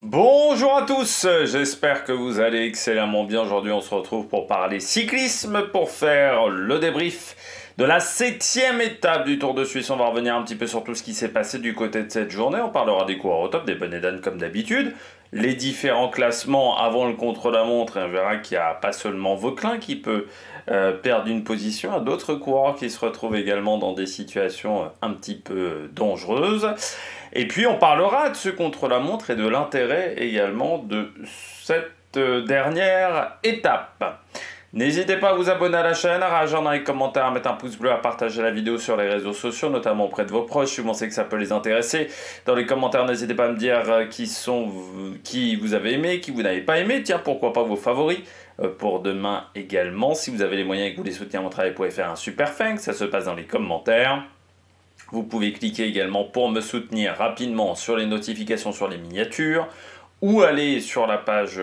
Bonjour à tous, j'espère que vous allez excellemment bien. Aujourd'hui on se retrouve pour parler cyclisme, pour faire le débrief de la 7e étape du Tour de Suisse. On va revenir un petit peu sur tout ce qui s'est passé du côté de cette journée. On parlera des coureurs au top, des bonnets d'âne comme d'habitude, les différents classements avant le contre-la-montre, et on verra qu'il n'y a pas seulement Vauquelin qui peut perdre une position, il y a d'autres coureurs qui se retrouvent également dans des situations un petit peu dangereuses. Et puis on parlera de ce contre-la-montre et de l'intérêt également de cette dernière étape. N'hésitez pas à vous abonner à la chaîne, à réagir dans les commentaires, à mettre un pouce bleu, à partager la vidéo sur les réseaux sociaux, notamment auprès de vos proches, si vous pensez que ça peut les intéresser. Dans les commentaires, n'hésitez pas à me dire qui vous avez aimé, qui vous n'avez pas aimé. Tiens, pourquoi pas vos favoris pour demain également. Si vous avez les moyens et que vous voulez soutenir mon travail, vous pouvez faire un super thanks, ça se passe dans les commentaires. Vous pouvez cliquer également pour me soutenir rapidement sur les notifications sur les miniatures ou aller sur la page,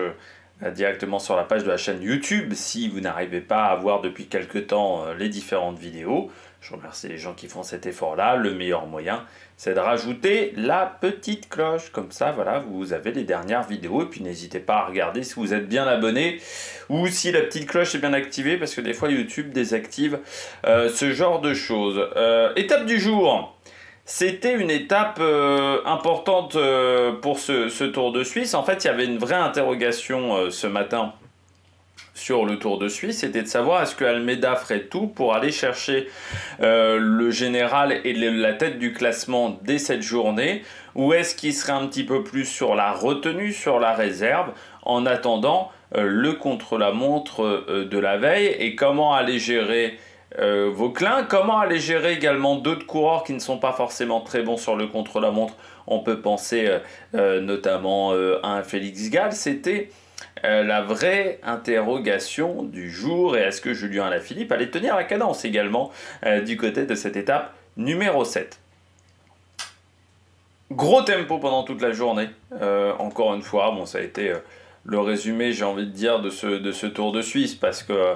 directement sur la page de la chaîne YouTube si vous n'arrivez pas à voir depuis quelque temps les différentes vidéos. Je remercie les gens qui font cet effort-là. Le meilleur moyen, c'est de rajouter la petite cloche. Comme ça, voilà, vous avez les dernières vidéos. Et puis n'hésitez pas à regarder si vous êtes bien abonné ou si la petite cloche est bien activée, parce que des fois YouTube désactive ce genre de choses. Étape du jour. C'était une étape importante pour ce Tour de Suisse. En fait, il y avait une vraie interrogation ce matin sur le Tour de Suisse, c'était de savoir est-ce que Almeida ferait tout pour aller chercher le général et la tête du classement dès cette journée, ou est-ce qu'il serait un petit peu plus sur la retenue, sur la réserve, en attendant le contre-la-montre de la veille, et comment aller gérer Vauquelin, comment aller gérer également d'autres coureurs qui ne sont pas forcément très bons sur le contre-la-montre. On peut penser notamment à un Félix Gall. C'était la vraie interrogation du jour. Et est-ce que Julien Alaphilippe allait tenir la cadence également du côté de cette étape numéro 7. Gros tempo pendant toute la journée, encore une fois. Bon, ça a été le résumé, j'ai envie de dire, de ce Tour de Suisse, parce que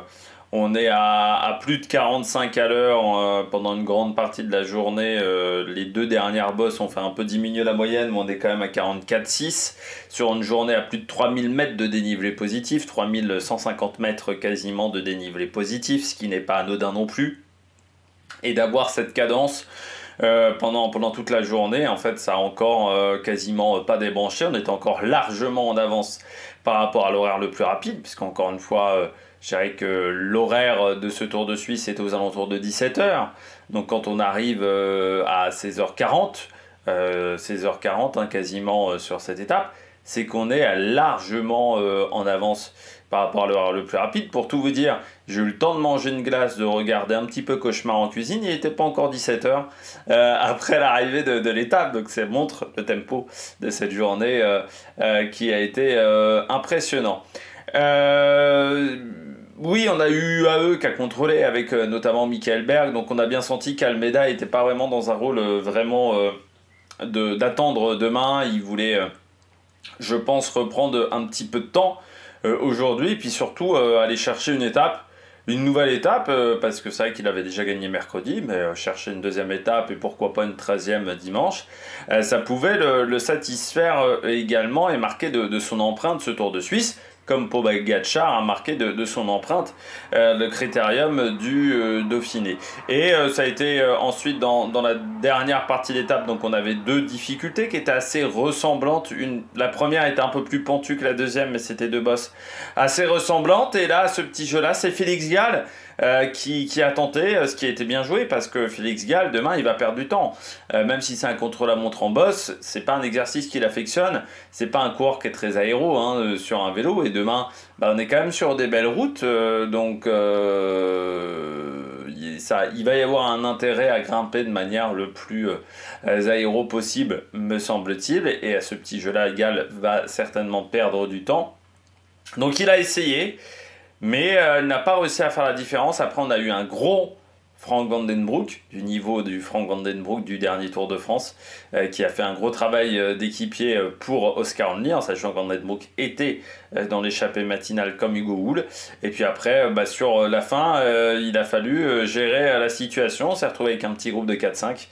on est à plus de 45 à l'heure pendant une grande partie de la journée. Les deux dernières bosses ont fait un peu diminuer la moyenne, mais on est quand même à 44,6 sur une journée à plus de 3000 mètres de dénivelé positif, 3150 mètres quasiment de dénivelé positif, ce qui n'est pas anodin non plus. Et d'avoir cette cadence pendant toute la journée, en fait, ça a encore quasiment pas débranché. On est encore largement en avance par rapport à l'horaire le plus rapide, puisqu'encore une fois, je dirais que l'horaire de ce Tour de Suisse est aux alentours de 17 h. Donc quand on arrive à 16h40, 16h40 quasiment sur cette étape, c'est qu'on est largement en avance par rapport à l'horaire le plus rapide. Pour tout vous dire, j'ai eu le temps de manger une glace, de regarder un petit peu Cauchemar en cuisine. Il n'était pas encore 17 h après l'arrivée de l'étape. Donc ça montre le tempo de cette journée qui a été impressionnant. Oui, on a eu UAE qui a contrôlé avec notamment Michael Berg, donc on a bien senti qu'Almeida n'était pas vraiment dans un rôle vraiment d'attendre demain. Il voulait, je pense, reprendre un petit peu de temps aujourd'hui, et puis surtout aller chercher une nouvelle étape, parce que c'est vrai qu'il avait déjà gagné mercredi, mais chercher une deuxième étape et pourquoi pas une 13e dimanche, ça pouvait le satisfaire également et marquer de son empreinte ce Tour de Suisse, comme Pogačar a marqué de son empreinte le critérium du Dauphiné. Et ça a été ensuite dans la dernière partie d'étape, donc on avait deux difficultés qui étaient assez ressemblantes. La première était un peu plus pentue que la deuxième, mais c'était deux bosses assez ressemblantes. Et là, ce petit jeu-là, c'est Félix Gall qui a tenté, ce qui a été bien joué, parce que Félix Gall, demain, il va perdre du temps. Même si c'est un contre-la-montre en bosse, c'est pas un exercice qu'il affectionne, c'est pas un coureur qui est très aéro sur un vélo, et demain, on est quand même sur des belles routes, donc il va y avoir un intérêt à grimper de manière le plus aéro possible, me semble-t-il, et à ce petit jeu-là, Gall va certainement perdre du temps. Donc il a essayé, mais il n'a pas réussi à faire la différence. Après, on a eu un gros Frank Vandenbroek, du niveau du Frank Vandenbroek du dernier Tour de France, qui a fait un gros travail d'équipier pour Oscar Only, en sachant que Vandenbroek était dans l'échappée matinale comme Hugo Hull. Et puis après, sur la fin, il a fallu gérer la situation. On s'est retrouvé avec un petit groupe de 4-5.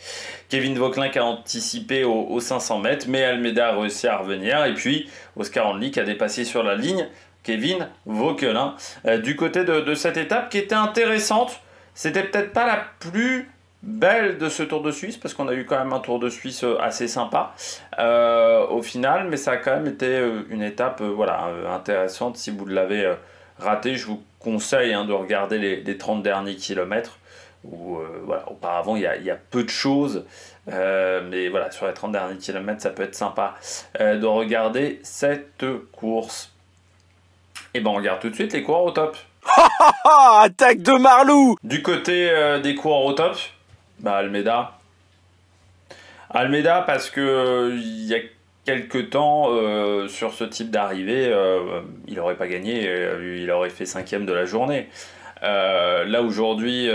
Kevin Vauquelin qui a anticipé aux 500 mètres, mais Almeida a réussi à revenir. Et puis Oscar Only qui a dépassé sur la ligne Kevin Vauquelin. Du côté de cette étape qui était intéressante, c'était peut-être pas la plus belle de ce Tour de Suisse, parce qu'on a eu quand même un Tour de Suisse assez sympa au final, mais ça a quand même été une étape intéressante. Si vous l'avez raté, je vous conseille de regarder les 30 derniers kilomètres, où auparavant il y a peu de choses, mais voilà, sur les 30 derniers kilomètres, ça peut être sympa de regarder cette course. Et on regarde tout de suite les coureurs au top. Attaque de Marlou! Du côté des coureurs au top, Almeida. Almeida parce que il y a quelques temps, sur ce type d'arrivée, il n'aurait pas gagné, il aurait fait 5e de la journée. Là aujourd'hui,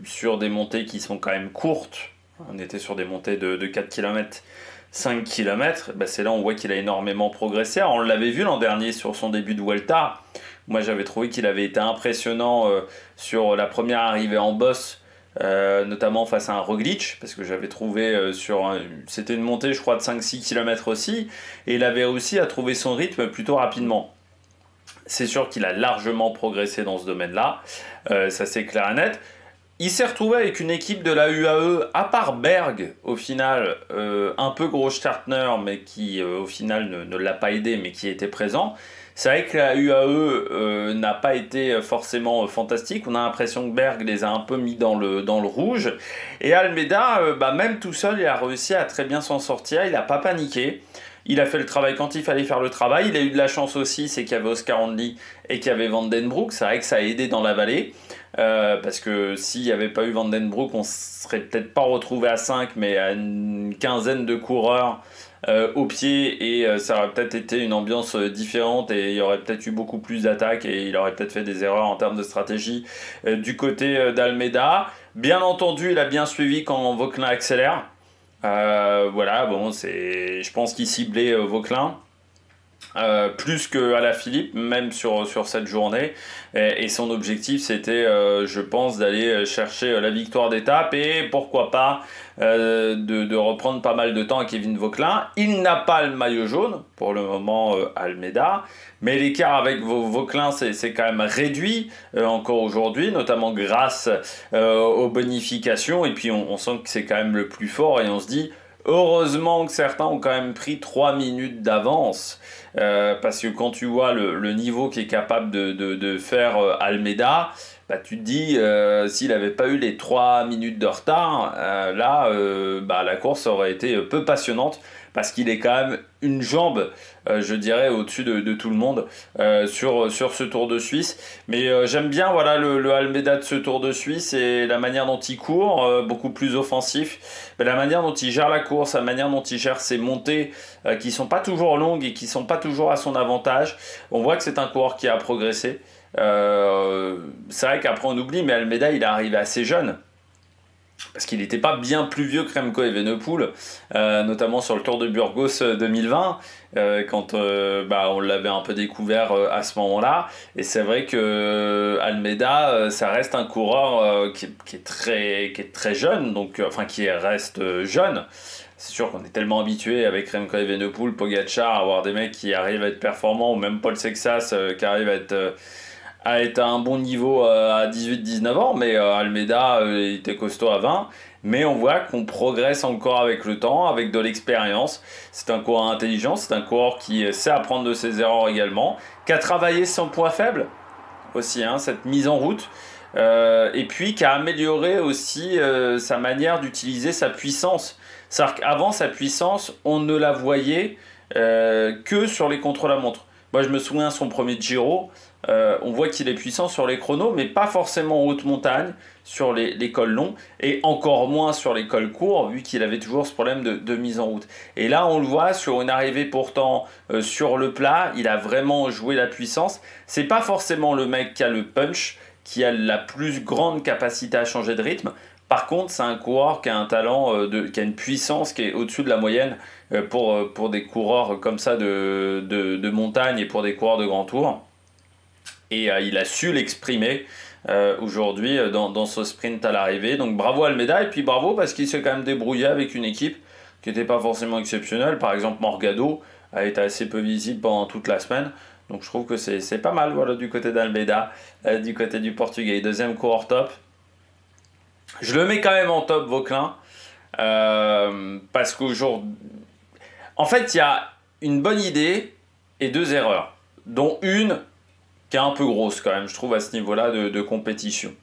sur des montées qui sont quand même courtes, on était sur des montées de 4 km, 5 km, c'est là on voit qu'il a énormément progressé. Alors, on l'avait vu l'an dernier sur son début de Vuelta. Moi j'avais trouvé qu'il avait été impressionnant sur la première arrivée en bosse, notamment face à un Roglic, parce que j'avais trouvé c'était une montée je crois de 5-6 km aussi, et il avait réussi à trouver son rythme plutôt rapidement. C'est sûr qu'il a largement progressé dans ce domaine-là, ça c'est clair et net. Il s'est retrouvé avec une équipe de la UAE, à part Berg, au final, un peu gros Startner, mais qui au final ne l'a pas aidé, mais qui était présent. C'est vrai que la UAE n'a pas été forcément fantastique. On a l'impression que Berg les a un peu mis dans le rouge. Et Almeida, même tout seul, il a réussi à très bien s'en sortir. Il n'a pas paniqué. Il a fait le travail quand il fallait faire le travail. Il a eu de la chance aussi, c'est qu'il y avait Oscar Only et qu'il y avait Vandenbroek. C'est vrai que ça a aidé dans la vallée. Parce que s'il n'y avait pas eu Vandenbroek, on ne serait peut-être pas retrouvé à 5, mais à une quinzaine de coureurs au pied, et ça aurait peut-être été une ambiance différente, et il y aurait peut-être eu beaucoup plus d'attaques, et il aurait peut-être fait des erreurs en termes de stratégie du côté d'Almeida. Bien entendu, il a bien suivi quand Vauquelin accélère. Je pense qu'il ciblait Vauquelin. Plus qu'Alaphilippe, même sur cette journée, et son objectif c'était je pense d'aller chercher la victoire d'étape, et pourquoi pas de reprendre pas mal de temps à Kevin Vauquelin. Il n'a pas le maillot jaune pour le moment, Almeida, mais l'écart avec Vauquelin c'est quand même réduit encore aujourd'hui, notamment grâce aux bonifications, et puis on sent que c'est quand même le plus fort, et on se dit heureusement que certains ont quand même pris 3 minutes d'avance, parce que quand tu vois le niveau qu'est capable de faire Almeida, tu te dis, s'il n'avait pas eu les 3 minutes de retard, la course aurait été peu passionnante, parce qu'il est quand même une jambe, je dirais, au-dessus de tout le monde sur ce Tour de Suisse. Mais j'aime bien le Almeida de ce Tour de Suisse, et la manière dont il court, beaucoup plus offensif, mais la manière dont il gère la course, la manière dont il gère ses montées qui sont pas toujours longues et qui sont pas toujours à son avantage. On voit que c'est un coureur qui a progressé. C'est vrai qu'après on oublie, mais Almeida il est arrivé assez jeune, parce qu'il n'était pas bien plus vieux que Remco Evenepoel, notamment sur le Tour de Burgos 2020, quand on l'avait un peu découvert à ce moment-là. Et c'est vrai que Almeida, ça reste un coureur qui est très jeune, qui reste jeune. C'est sûr qu'on est tellement habitué avec Remco Evenepoel, Pogacar, à avoir des mecs qui arrivent à être performants, ou même Paul Sexas qui arrive à être à un bon niveau à 18-19 ans, mais Almeida il était costaud à 20, mais on voit qu'on progresse encore avec le temps, avec de l'expérience. C'est un coureur intelligent, c'est un coureur qui sait apprendre de ses erreurs également, qui a travaillé son point faible aussi, cette mise en route, et puis qui a amélioré aussi sa manière d'utiliser sa puissance. C'est-à-dire qu'avant, sa puissance, on ne la voyait que sur les contre-la-montre. Moi, je me souviens, son premier Giro, on voit qu'il est puissant sur les chronos, mais pas forcément en haute montagne, sur les cols longs, et encore moins sur les cols courts, vu qu'il avait toujours ce problème de mise en route. Et là, on le voit sur une arrivée pourtant sur le plat, il a vraiment joué la puissance. C'est pas forcément le mec qui a le punch, qui a la plus grande capacité à changer de rythme. Par contre, c'est un coureur qui a un talent, qui a une puissance qui est au-dessus de la moyenne pour des coureurs comme ça de montagne et pour des coureurs de grand tour. Et il a su l'exprimer aujourd'hui dans ce sprint à l'arrivée. Donc bravo Almeida, et puis bravo parce qu'il s'est quand même débrouillé avec une équipe qui n'était pas forcément exceptionnelle. Par exemple, Morgado a été assez peu visible pendant toute la semaine. Donc je trouve que c'est pas mal, voilà, du côté d'Almeida, du côté du Portugais. Deuxième coureur top. Je le mets quand même en top, Vauquelin, parce qu'aujourd'hui... En fait, il y a une bonne idée et 2 erreurs, dont une qui est un peu grosse quand même, je trouve, à ce niveau-là de compétition.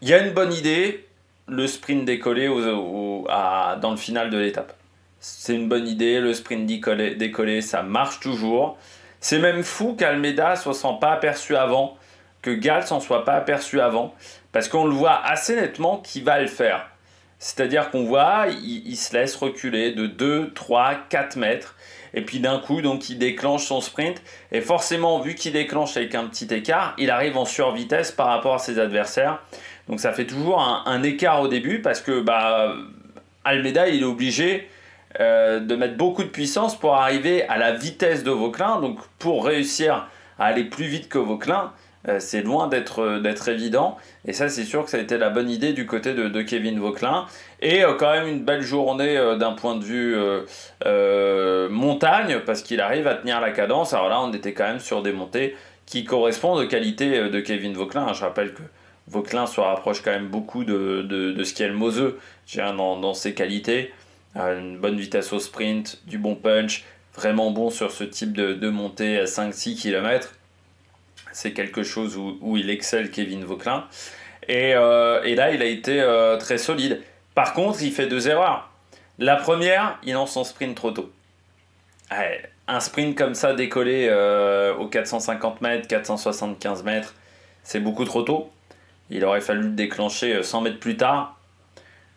Il y a une bonne idée, le sprint décollé dans le final de l'étape. C'est une bonne idée, le sprint décollé, ça marche toujours. C'est même fou qu'Almeida ne s'en soit pas aperçu avant, que Gall s'en soit pas aperçu avant, parce qu'on le voit assez nettement qu'il va le faire. C'est-à-dire qu'on voit, il se laisse reculer de 2, 3, 4 mètres, et puis d'un coup, donc, il déclenche son sprint, et forcément, vu qu'il déclenche avec un petit écart, il arrive en survitesse par rapport à ses adversaires. Donc ça fait toujours un écart au début, parce que Almeida, il est obligé de mettre beaucoup de puissance pour arriver à la vitesse de Vauquelin. Donc pour réussir à aller plus vite que Vauquelin, c'est loin d'être évident. Et ça, c'est sûr que ça a été la bonne idée du côté de Kevin Vauquelin. Et quand même une belle journée d'un point de vue montagne, parce qu'il arrive à tenir la cadence. Alors là, on était quand même sur des montées qui correspondent aux qualités de Kevin Vauquelin. Je rappelle que Vauquelin se rapproche quand même beaucoup de ce qu'est le Moseux dans ses qualités. Une bonne vitesse au sprint, du bon punch, vraiment bon sur ce type de montée à 5-6 km. C'est quelque chose où il excelle, Kevin Vauquelin. Et là, il a été très solide. Par contre, il fait 2 erreurs. La première, il lance son sprint trop tôt. Un sprint comme ça décollé aux 450 mètres, 475 mètres, c'est beaucoup trop tôt. Il aurait fallu le déclencher 100 mètres plus tard.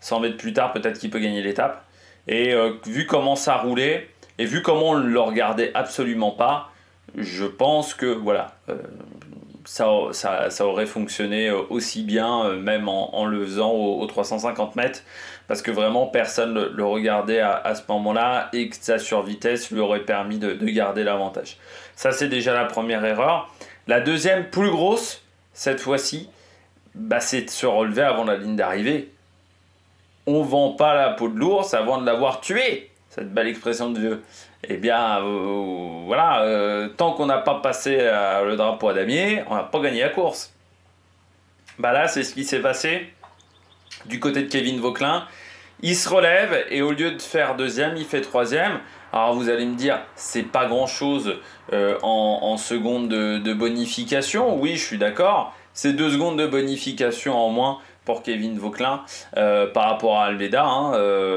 100 mètres plus tard, peut-être qu'il peut gagner l'étape. Et vu comment ça roulait, et vu comment on ne le regardait absolument pas, je pense que voilà, ça aurait fonctionné aussi bien, même en le faisant aux 350 mètres, parce que vraiment personne ne le regardait à ce moment-là, et que sa survitesse lui aurait permis de garder l'avantage. Ça, c'est déjà la première erreur. La deuxième, plus grosse, cette fois-ci, c'est de se relever avant la ligne d'arrivée. On vend pas la peau de l'ours avant de l'avoir tué, cette belle expression de vieux. Eh bien, voilà, tant qu'on n'a pas passé le drapeau à damier, on n'a pas gagné la course. Là, c'est ce qui s'est passé du côté de Kevin Vauquelin. Il se relève et au lieu de faire deuxième, il fait troisième. Alors vous allez me dire, c'est pas grand-chose en secondes de bonification. Oui, je suis d'accord. C'est 2 secondes de bonification en moins pour Kevin Vauquelin par rapport à Almeida,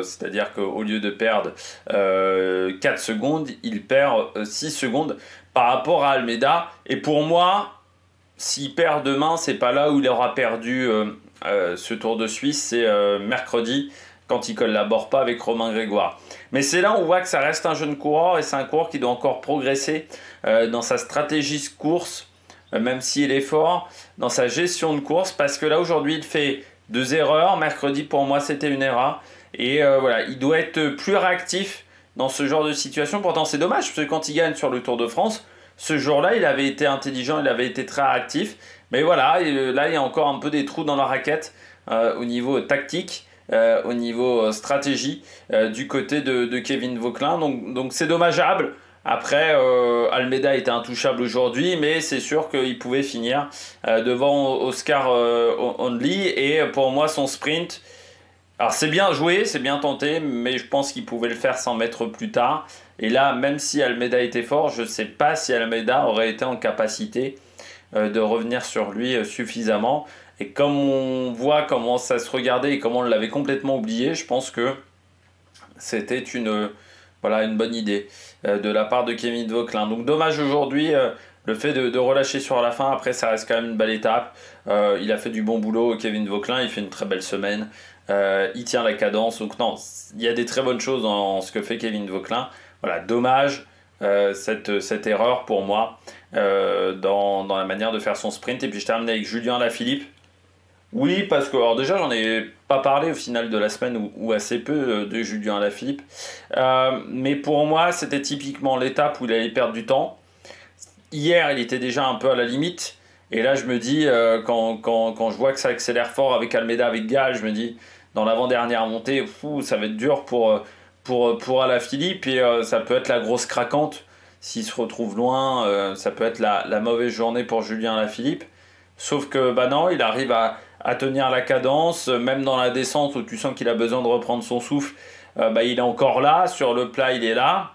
c'est-à-dire qu'au lieu de perdre 4 secondes, il perd 6 secondes par rapport à Almeida. Et pour moi, s'il perd demain, c'est pas là où il aura perdu ce Tour de Suisse, c'est mercredi, quand il collabore pas avec Romain Grégoire. Mais c'est là où on voit que ça reste un jeune coureur, et c'est un coureur qui doit encore progresser dans sa stratégie de course, même s'il est fort, dans sa gestion de course, parce que là aujourd'hui il fait 2 erreurs. Mercredi pour moi c'était une erreur, et voilà, il doit être plus réactif dans ce genre de situation. Pourtant c'est dommage, parce que quand il gagne sur le Tour de France, ce jour-là il avait été intelligent, il avait été très réactif, mais voilà, là il y a encore un peu des trous dans la raquette au niveau tactique, au niveau stratégie du côté de Kevin Vauquelin, donc c'est dommageable. Après, Almeida était intouchable aujourd'hui, mais c'est sûr qu'il pouvait finir devant Oscar Onley. Et pour moi, son sprint, alors c'est bien joué, c'est bien tenté, mais je pense qu'il pouvait le faire 100 mètres plus tard. Et là, même si Almeida était fort, je ne sais pas si Almeida aurait été en capacité de revenir sur lui suffisamment. Et comme on voit comment ça se regardait et comment on l'avait complètement oublié, je pense que c'était une bonne idée de la part de Kevin Vauquelin. Donc dommage aujourd'hui le fait de relâcher sur la fin. Après, ça reste quand même une belle étape. Il a fait du bon boulot, Kevin Vauquelin, il fait une très belle semaine. Il tient la cadence. Donc non, il y a des très bonnes choses dans ce que fait Kevin Vauquelin. Voilà, dommage cette erreur pour moi dans la manière de faire son sprint. Et puis je termine avec Julien Alaphilippe. Oui, parce que alors déjà, j'en ai pas parlé au final de la semaine ou assez peu de Julien Alaphilippe. Mais pour moi, c'était typiquement l'étape où il allait perdre du temps. Hier, il était déjà un peu à la limite. Et là, je me dis, quand je vois que ça accélère fort avec Almeida, avec Gall, je me dis, dans l'avant-dernière montée, ça va être dur pour Alaphilippe. Et ça peut être la grosse craquante. S'il se retrouve loin, ça peut être la mauvaise journée pour Julien Alaphilippe. Sauf que, bah non, il arrive à tenir la cadence, même dans la descente où tu sens qu'il a besoin de reprendre son souffle, il est encore là, sur le plat il est là.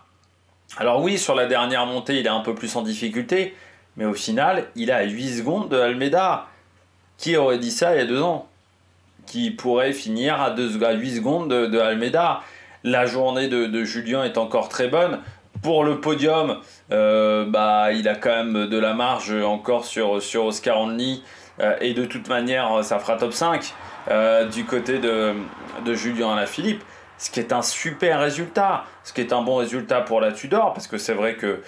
Alors oui, sur la dernière montée il est un peu plus en difficulté, mais au final il est à 8 secondes de Almeida. Qui aurait dit ça il y a 2 ans? Qui pourrait finir à 8 secondes de Almeida. La journée de Julien est encore très bonne. Pour le podium, il a quand même de la marge encore sur Oscar Only. Et de toute manière, ça fera top 5 du côté de Julien Alaphilippe. Ce qui est un super résultat. Ce qui est un bon résultat pour la Tudor. Parce que c'est vrai que,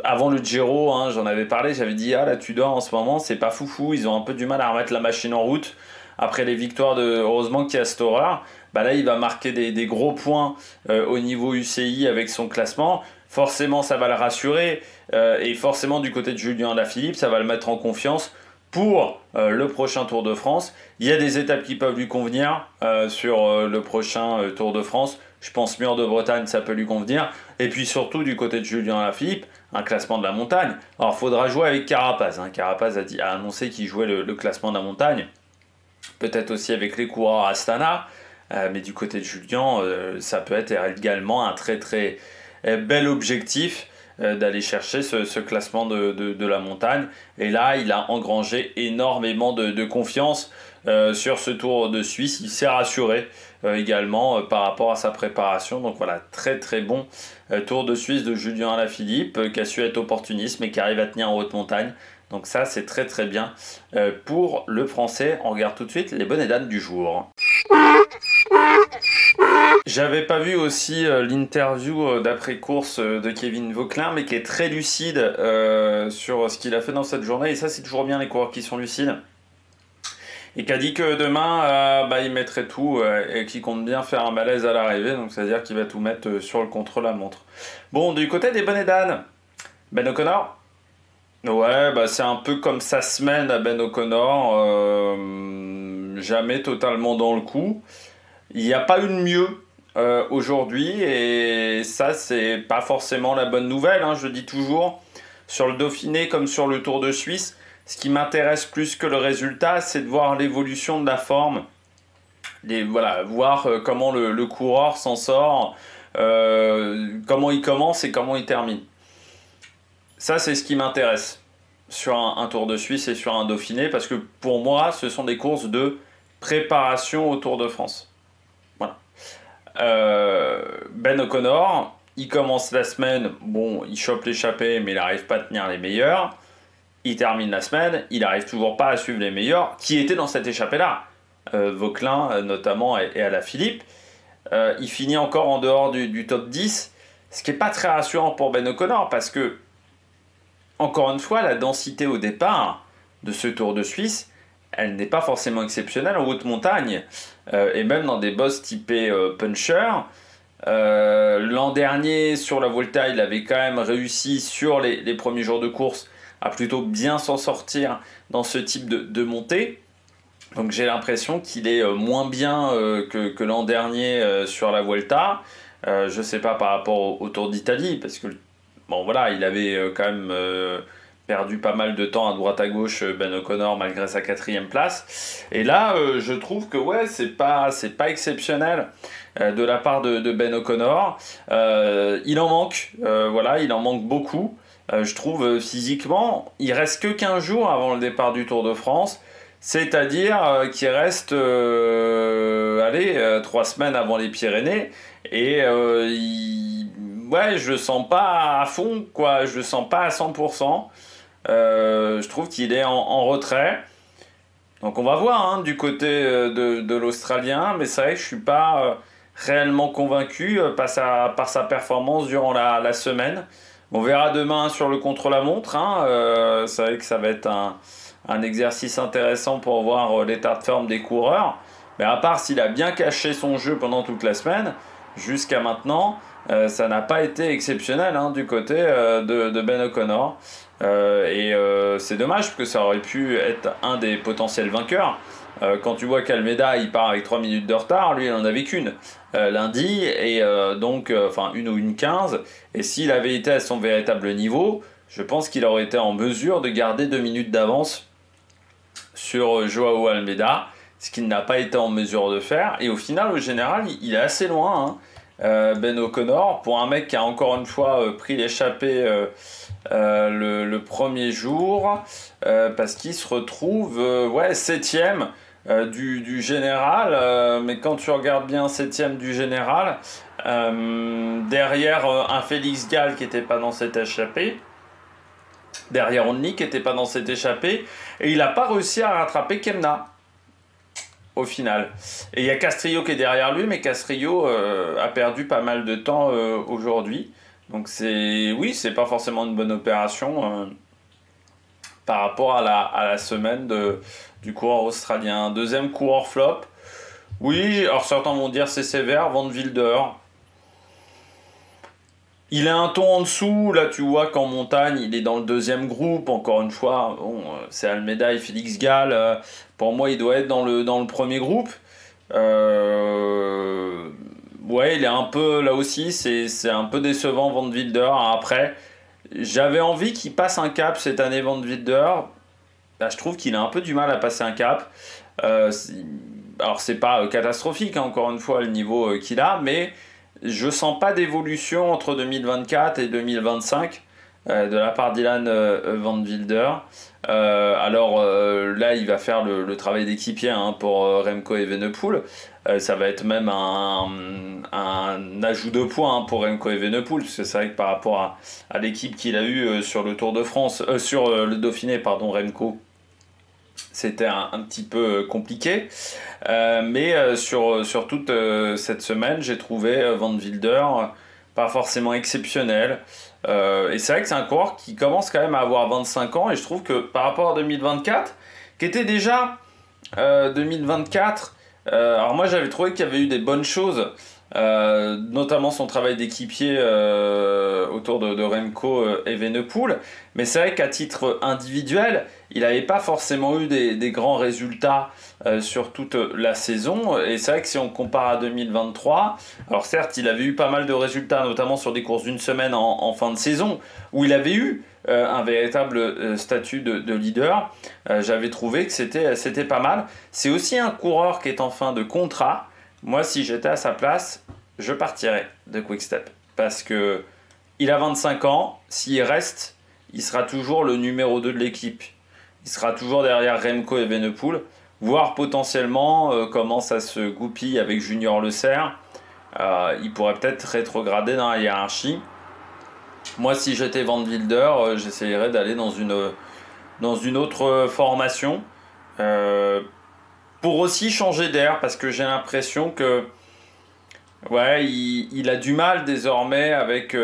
avant le Giro, hein, j'en avais parlé, j'avais dit, la Tudor en ce moment, c'est pas foufou. Ils ont un peu du mal à remettre la machine en route. Après les victoires heureusement qu'il y a Storer, là il va marquer des gros points au niveau UCI avec son classement. Forcément ça va le rassurer et forcément du côté de Julien Alaphilippe ça va le mettre en confiance pour le prochain Tour de France. Il y a des étapes qui peuvent lui convenir sur le prochain Tour de France. Je pense Mur de Bretagne ça peut lui convenir. Et puis surtout du côté de Julien Alaphilippe, un classement de la montagne. Alors il faudra jouer avec Carapaz. Carapaz a annoncé qu'il jouait le classement de la montagne. Peut-être aussi avec les coureurs Astana, mais du côté de Julien, ça peut être également un très très bel objectif d'aller chercher ce classement de la montagne. Et là, il a engrangé énormément de confiance sur ce Tour de Suisse. Il s'est rassuré également par rapport à sa préparation. Donc voilà, très très bon Tour de Suisse de Julien Alaphilippe qui a su être opportuniste mais qui arrive à tenir en haute montagne. Donc ça, c'est très très bien pour le français. On regarde tout de suite les bonnes et dames du jour. J'avais pas vu aussi l'interview d'après-course de Kevin Vauquelin, mais qui est très lucide sur ce qu'il a fait dans cette journée. Et ça, c'est toujours bien les coureurs qui sont lucides. Et qui a dit que demain, il mettrait tout et qu'il compte bien faire un malaise à l'arrivée. Donc c'est-à-dire qu'il va tout mettre sur le contre-la-montre. Bon, du côté des bonnes et dames, Ben O'Connor. Ouais, c'est un peu comme sa semaine à Ben O'Connor, jamais totalement dans le coup. Il n'y a pas eu de mieux aujourd'hui et ça c'est pas forcément la bonne nouvelle, hein, je dis toujours. Sur le Dauphiné comme sur le Tour de Suisse, ce qui m'intéresse plus que le résultat, c'est de voir l'évolution de la forme. Voir comment le coureur s'en sort, comment il commence et comment il termine. Ça, c'est ce qui m'intéresse sur un Tour de Suisse et sur un Dauphiné, parce que pour moi, ce sont des courses de préparation au Tour de France. Voilà. Ben O'Connor, il commence la semaine, il chope l'échappée, mais il n'arrive pas à tenir les meilleurs. Il termine la semaine, il n'arrive toujours pas à suivre les meilleurs, qui étaient dans cette échappée-là. Vauquelin, notamment, et Alaphilippe. Il finit encore en dehors du top 10, ce qui n'est pas très rassurant pour Ben O'Connor, parce que encore une fois, la densité au départ de ce Tour de Suisse, elle n'est pas forcément exceptionnelle en haute montagne. Et même dans des bosses typés puncher. L'an dernier, sur la Volta, il avait quand même réussi sur les premiers jours de course à plutôt bien s'en sortir dans ce type de montée. Donc j'ai l'impression qu'il est moins bien que l'an dernier sur la Vuelta. Je ne sais pas par rapport au Tour d'Italie, parce que il avait quand même perdu pas mal de temps à droite à gauche Ben O'Connor malgré sa 4e place. Et là, je trouve que c'est pas exceptionnel de la part de Ben O'Connor. Il en manque, il en manque beaucoup. Je trouve physiquement, il reste que 15 jours avant le départ du Tour de France. C'est-à-dire qu'il reste 3 semaines avant les Pyrénées et je le sens pas à fond, quoi. Je le sens pas à 100%. Je trouve qu'il est en retrait. Donc on va voir du côté de l'Australien, mais c'est vrai que je suis pas réellement convaincu par sa performance durant la semaine. On verra demain sur le contre-la-montre. Hein. C'est vrai que ça va être un exercice intéressant pour voir l'état de forme des coureurs. Mais à part s'il a bien caché son jeu pendant toute la semaine, jusqu'à maintenant, ça n'a pas été exceptionnel du côté de Ben O'Connor. C'est dommage parce que ça aurait pu être un des potentiels vainqueurs. Quand tu vois qu'Almeida il part avec 3 minutes de retard, lui il en avait qu'une lundi, et une ou une 15. Et s'il avait été à son véritable niveau, je pense qu'il aurait été en mesure de garder 2 minutes d'avance sur Joao Almeida, ce qu'il n'a pas été en mesure de faire. Et au final, au général, il est assez loin, Ben O'Connor, pour un mec qui a encore une fois pris l'échappée le premier jour, parce qu'il se retrouve 7ème du général, mais quand tu regardes bien 7ème du général, derrière un Félix Gall qui n'était pas dans cette échappée, derrière Only qui n'était pas dans cette échappée, et il n'a pas réussi à rattraper Kemna au final. Et il y a Castrillo qui est derrière lui, mais Castrillo a perdu pas mal de temps aujourd'hui. Donc c'est pas forcément une bonne opération par rapport à la semaine du coureur australien. Deuxième coureur flop. Oui, alors certains vont dire c'est sévère, Van Wilder. Il est un ton en dessous, là tu vois qu'en montagne il est dans le deuxième groupe, encore une fois, c'est Almeida et Félix Gall, pour moi il doit être dans le premier groupe. Ouais, il est un peu, là aussi c'est un peu décevant Van Wilder. Après, j'avais envie qu'il passe un cap cette année Van Wilder, là, je trouve qu'il a un peu du mal à passer un cap. Alors c'est pas catastrophique encore une fois le niveau qu'il a, mais je sens pas d'évolution entre 2024 et 2025 de la part d'Ilan Van Wilder. Là, il va faire le travail d'équipier pour Remco Evenepoel. Ça va être même un ajout de points pour Remco Evenepoel, parce que c'est vrai que par rapport à l'équipe qu'il a eue sur le Tour de France, sur le Dauphiné, pardon, Remco, c'était un petit peu compliqué, mais sur toute cette semaine, j'ai trouvé Van Wilder pas forcément exceptionnel. Et c'est vrai que c'est un coureur qui commence quand même à avoir 25 ans, et je trouve que par rapport à 2024, qui était déjà 2024, alors moi j'avais trouvé qu'il y avait eu des bonnes choses, notamment son travail d'équipier autour de Remco Evenepoel, mais c'est vrai qu'à titre individuel, il n'avait pas forcément eu des grands résultats sur toute la saison, et c'est vrai que si on compare à 2023, alors certes il avait eu pas mal de résultats, notamment sur des courses d'une semaine en fin de saison, où il avait eu un véritable statut de leader. J'avais trouvé que c'était pas mal. C'est aussi un coureur qui est en fin de contrat. Moi, si j'étais à sa place, je partirais de Quick-Step, parce que il a 25 ans, s'il reste, il sera toujours le numéro 2 de l'équipe. Il sera toujours derrière Remco Evenepoel, voire potentiellement, comment ça se goupille avec Junior Le Serre, il pourrait peut-être rétrograder dans la hiérarchie. Moi, si j'étais Van Wilder, j'essayerais d'aller dans une autre formation, pour aussi changer d'air, parce que j'ai l'impression que il a du mal désormais avec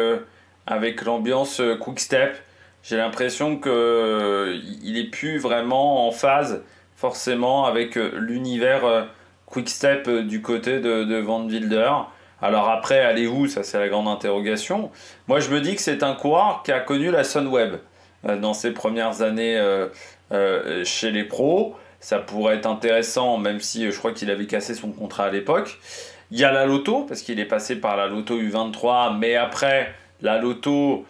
l'ambiance Quick-Step. J'ai l'impression qu'il n'est plus vraiment en phase forcément avec l'univers Quick-Step du côté de Van Wilder. Alors après, allez où? Ça, c'est la grande interrogation. Moi, je me dis que c'est un coureur qui a connu la Sunweb dans ses premières années chez les pros. Ça pourrait être intéressant, même si je crois qu'il avait cassé son contrat à l'époque. Il y a la Lotto, parce qu'il est passé par la Lotto U23, mais après, la Lotto,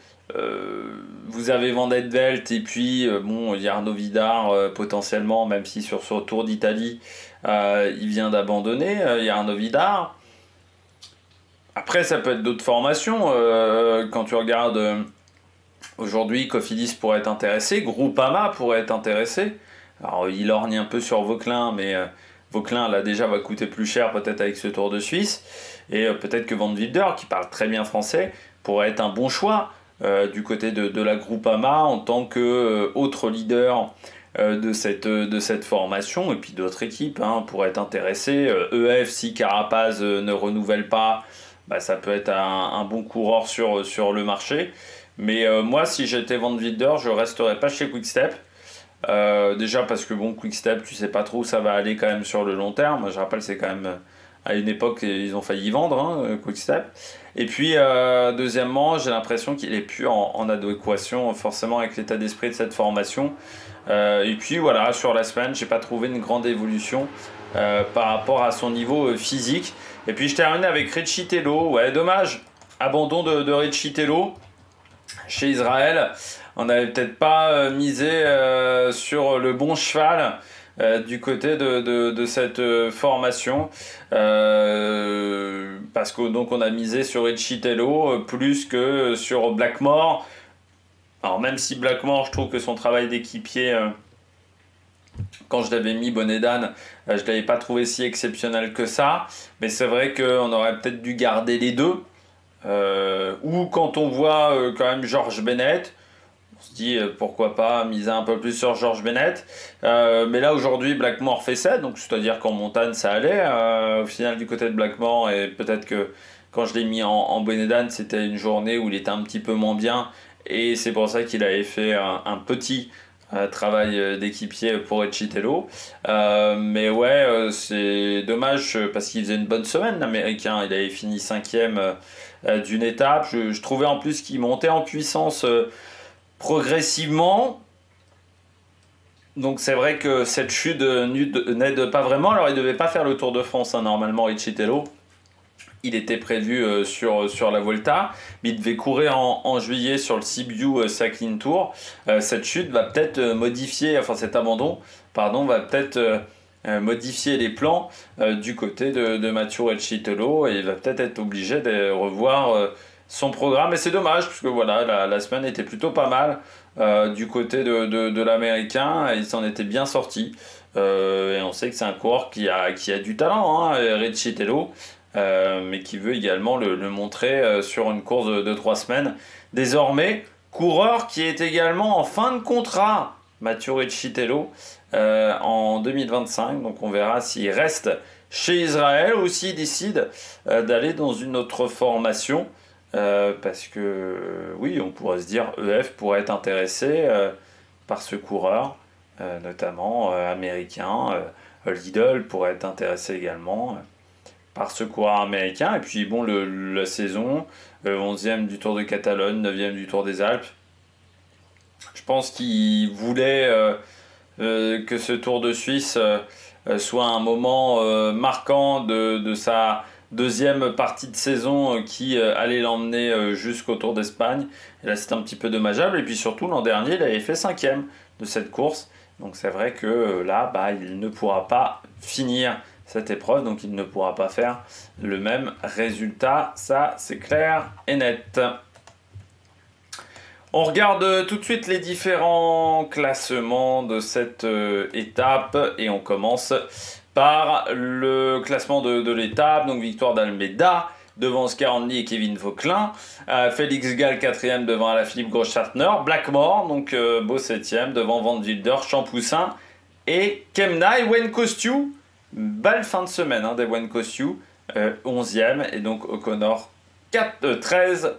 vous avez Van Het Velt, et puis il y a Arnaud Vidar potentiellement, même si sur ce Tour d'Italie, il vient d'abandonner, il y a Arnaud Vidar. Après, ça peut être d'autres formations. Quand tu regardes aujourd'hui, Cofidis pourrait être intéressé, Groupama pourrait être intéressé. Alors, il orgne un peu sur Vauquelin, mais Vauquelin, là, déjà, va coûter plus cher peut-être avec ce Tour de Suisse. Et peut-être que Van Wilder, qui parle très bien français, pourrait être un bon choix du côté de la Groupama en tant qu'autre leader de cette formation, et puis d'autres équipes pourraient être intéressées. EF, si Carapaz ne renouvelle pas, bah, ça peut être un bon coureur sur le marché. Mais moi, si j'étais Van Wilder, je resterais pas chez Quick-Step. Déjà parce que bon, Quick-Step, tu sais pas trop où ça va aller quand même sur le long terme. Je rappelle, c'est quand même à une époque, ils ont failli vendre Quick-Step. Et puis, deuxièmement, j'ai l'impression qu'il est plus en adéquation forcément avec l'état d'esprit de cette formation. Et puis voilà, sur la semaine, j'ai pas trouvé une grande évolution par rapport à son niveau physique. Et puis je termine avec Richie Tello. Ouais, dommage, abandon de Richie Tello chez Israël. On n'avait peut-être pas misé sur le bon cheval du côté de cette formation. Parce que donc on a misé sur Richie Tello plus que sur Blackmore. Alors même si Blackmore, je trouve que son travail d'équipier, quand je l'avais mis bonnet d'âne, je ne l'avais pas trouvé si exceptionnel que ça. Mais c'est vrai qu'on aurait peut-être dû garder les deux. Ou quand on voit quand même George Bennett, on se dit pourquoi pas miser un peu plus sur George Bennett. Mais là aujourd'hui Blackmore fait 7, donc c'est-à-dire qu'en montagne ça allait au final du côté de Blackmore, et peut-être que quand je l'ai mis en bonnet d'âne, c'était une journée où il était un petit peu moins bien, et c'est pour ça qu'il avait fait un petit travail d'équipier pour Richie Tello. Mais ouais, c'est dommage parce qu'il faisait une bonne semaine, l'américain. Il avait fini 5e d'une étape. Je trouvais en plus qu'il montait en puissance progressivement. Donc c'est vrai que cette chute n'aide pas vraiment. Alors il ne devait pas faire le Tour de France normalement, Richie Tello. Il était prévu sur la Volta, mais il devait courir en juillet sur le Sibiu Cycling Tour. Cette chute va peut-être modifier, enfin cet abandon, pardon, va peut-être modifier les plans du côté de Mathieu Richie Tello, et il va peut-être être obligé de revoir son programme. Et c'est dommage, parce que voilà, la semaine était plutôt pas mal du côté de l'Américain, et il s'en était bien sorti. Et on sait que c'est un coureur qui a du talent, Richie Tello. Mais qui veut également le montrer sur une course de 3 semaines. Désormais, coureur qui est également en fin de contrat, Mathieu Richie Tello, en 2025. Donc on verra s'il reste chez Israël ou s'il décide d'aller dans une autre formation. Parce que oui, on pourrait se dire EF pourrait être intéressé par ce coureur, notamment américain. Lidl pourrait être intéressé également par ce coureur américain. Et puis bon, la saison, 11e du Tour de Catalogne, 9e du Tour des Alpes. Je pense qu'il voulait que ce Tour de Suisse soit un moment marquant de sa deuxième partie de saison qui allait l'emmener jusqu'au Tour d'Espagne. Et là, c'est un petit peu dommageable. Et puis surtout, l'an dernier, il avait fait 5e de cette course. Donc c'est vrai que là, il ne pourra pas finir cette épreuve, donc il ne pourra pas faire le même résultat, ça c'est clair et net. On regarde tout de suite les différents classements de cette étape, et on commence par le classement de l'étape. Donc victoire d'Almeida devant Oscar Hanley et Kevin Vauquelin, Félix Gall 4e devant Alaphilippe Grossschartner, Blackmore donc beau 7e devant Van Wilder, Champoussin et Kemna. Et Wayne Kostiou, belle fin de semaine des Wayne Kostiou, 11e, et donc O'Connor 13,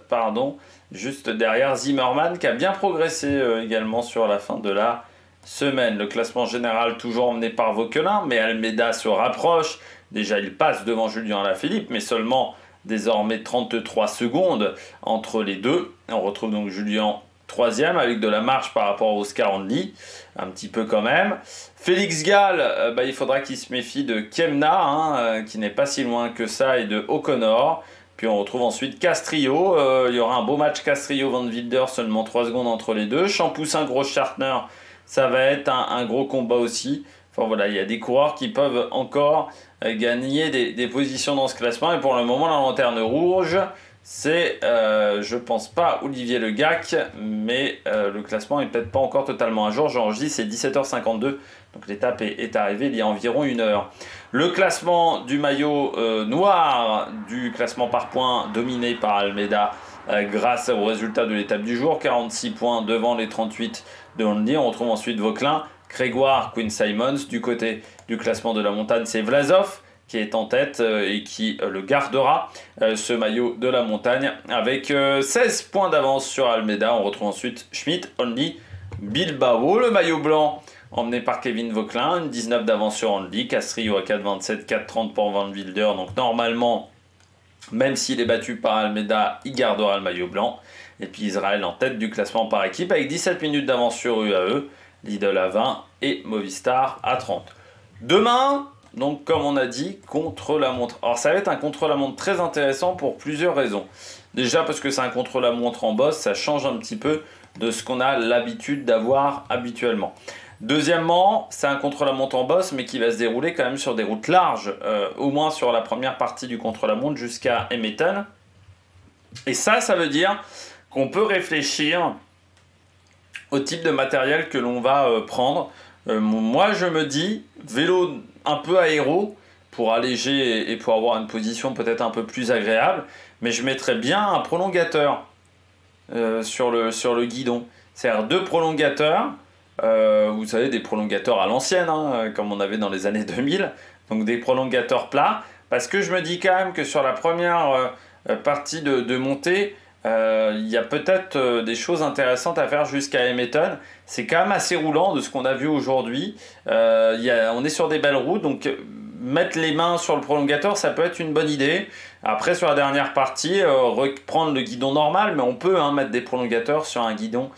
juste derrière Zimmerman, qui a bien progressé également sur la fin de la semaine. Le classement général toujours emmené par Vauquelin, mais Almeida se rapproche. Déjà, il passe devant Julien Alaphilippe, mais seulement désormais 33 secondes entre les deux. On retrouve donc Julien 3e avec de la marge par rapport à Oscar Hanley, un petit peu quand même. Félix Gall, il faudra qu'il se méfie de Kemna, qui n'est pas si loin que ça, et de O'Connor. Puis on retrouve ensuite Castrillo, il y aura un beau match Castrillo-Van Wilder, seulement 3 secondes entre les deux. Champoussin-Grossschartner, ça va être un gros combat aussi. Enfin voilà, il y a des coureurs qui peuvent encore gagner des positions dans ce classement. Et pour le moment, la lanterne rouge, c'est, je pense pas, Olivier Le Gac, mais le classement n'est peut-être pas encore totalement à jour. J'enregistre, c'est 17h52, donc l'étape est arrivée il y a environ 1 heure. Le classement du maillot noir, du classement par points dominé par Almeida grâce au résultat de l'étape du jour, 46 points devant les 38 de Hanley. On retrouve ensuite Vauquelin, Grégoire, Quinn Simons. Du côté du classement de la montagne, c'est Vlasov qui est en tête et qui le gardera, ce maillot de la montagne, avec 16 points d'avance sur Almeida. On retrouve ensuite Schmidt, Only, Bilbao. Le maillot blanc emmené par Kevin Vauquelin, une 19 d'avance sur Only. Castrillo à 4,27, 4,30 pour Van Wilder. Donc normalement, même s'il est battu par Almeida, il gardera le maillot blanc. Et puis Israël en tête du classement par équipe avec 17 minutes d'avance sur UAE, Lidl à 20 et Movistar à 30. Demain, donc comme on a dit, contre-la-montre. Alors ça va être un contre-la-montre très intéressant pour plusieurs raisons. Déjà parce que c'est un contre-la-montre en boss, ça change un petit peu de ce qu'on a l'habitude d'avoir habituellement. Deuxièmement, c'est un contre-la-montre en boss, mais qui va se dérouler quand même sur des routes larges, au moins sur la première partie du contre-la-montre jusqu'à Emeton. Et ça veut dire qu'on peut réfléchir au type de matériel que l'on va prendre. Moi, je me dis, vélo un peu aéro, pour alléger et pour avoir une position peut-être un peu plus agréable, mais je mettrais bien un prolongateur sur le guidon. C'est-à-dire 2 prolongateurs, vous savez, des prolongateurs à l'ancienne, hein, comme on avait dans les années 2000, donc des prolongateurs plats, parce que je me dis quand même que sur la première partie de montée, il y a peut-être des choses intéressantes à faire jusqu'à Emeton. C'est quand même assez roulant de ce qu'on a vu aujourd'hui. On est sur des belles routes, donc mettre les mains sur le prolongateur, ça peut être une bonne idée. Après, sur la dernière partie, reprendre le guidon normal, mais on peut mettre des prolongateurs sur un guidon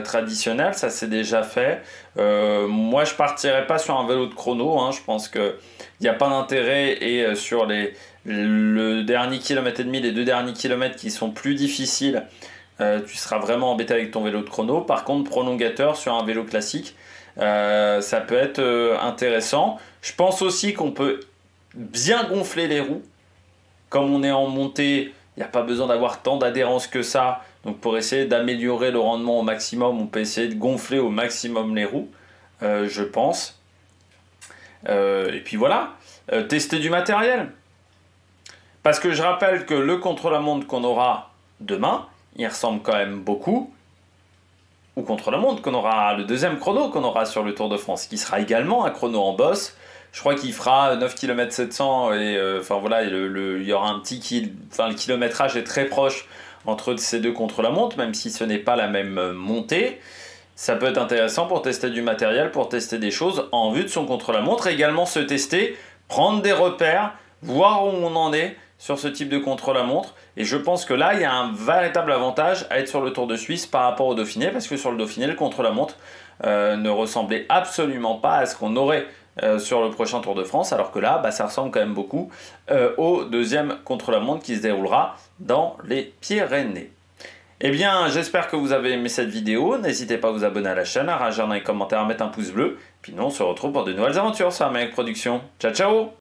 traditionnel, ça c'est déjà fait. Moi, je partirais pas sur un vélo de chrono, je pense qu'il n'y a pas d'intérêt, et sur le dernier kilomètre et demi, les 2 derniers kilomètres qui sont plus difficiles, tu seras vraiment embêté avec ton vélo de chrono. Par contre, prolongateur sur un vélo classique, ça peut être intéressant. Je pense aussi qu'on peut bien gonfler les roues. Comme on est en montée, il n'y a pas besoin d'avoir tant d'adhérence que ça. Donc pour essayer d'améliorer le rendement au maximum, on peut essayer de gonfler au maximum les roues, je pense. Et puis voilà, tester du matériel. Parce que je rappelle que le contre-la-montre qu'on aura demain, il ressemble quand même beaucoup au contre-la-montre qu'on aura, le deuxième chrono qu'on aura sur le Tour de France, qui sera également un chrono en bosse. Je crois qu'il fera 9 km 700 et voilà, il y aura le kilométrage est très proche entre ces deux contre-la-montre, même si ce n'est pas la même montée. Ça peut être intéressant pour tester du matériel, pour tester des choses en vue de son contre-la-montre, et également se tester, prendre des repères, voir où on en est sur ce type de contre-la-montre. Et je pense que là, il y a un véritable avantage à être sur le Tour de Suisse par rapport au Dauphiné, parce que sur le Dauphiné, le contre-la-montre ne ressemblait absolument pas à ce qu'on aurait sur le prochain Tour de France, alors que là, ça ressemble quand même beaucoup au deuxième contre-la-montre qui se déroulera dans les Pyrénées. Eh bien, j'espère que vous avez aimé cette vidéo. N'hésitez pas à vous abonner à la chaîne, à réagir dans les commentaires, à mettre un pouce bleu. Puis nous, on se retrouve pour de nouvelles aventures sur Amérique Production. Ciao, ciao!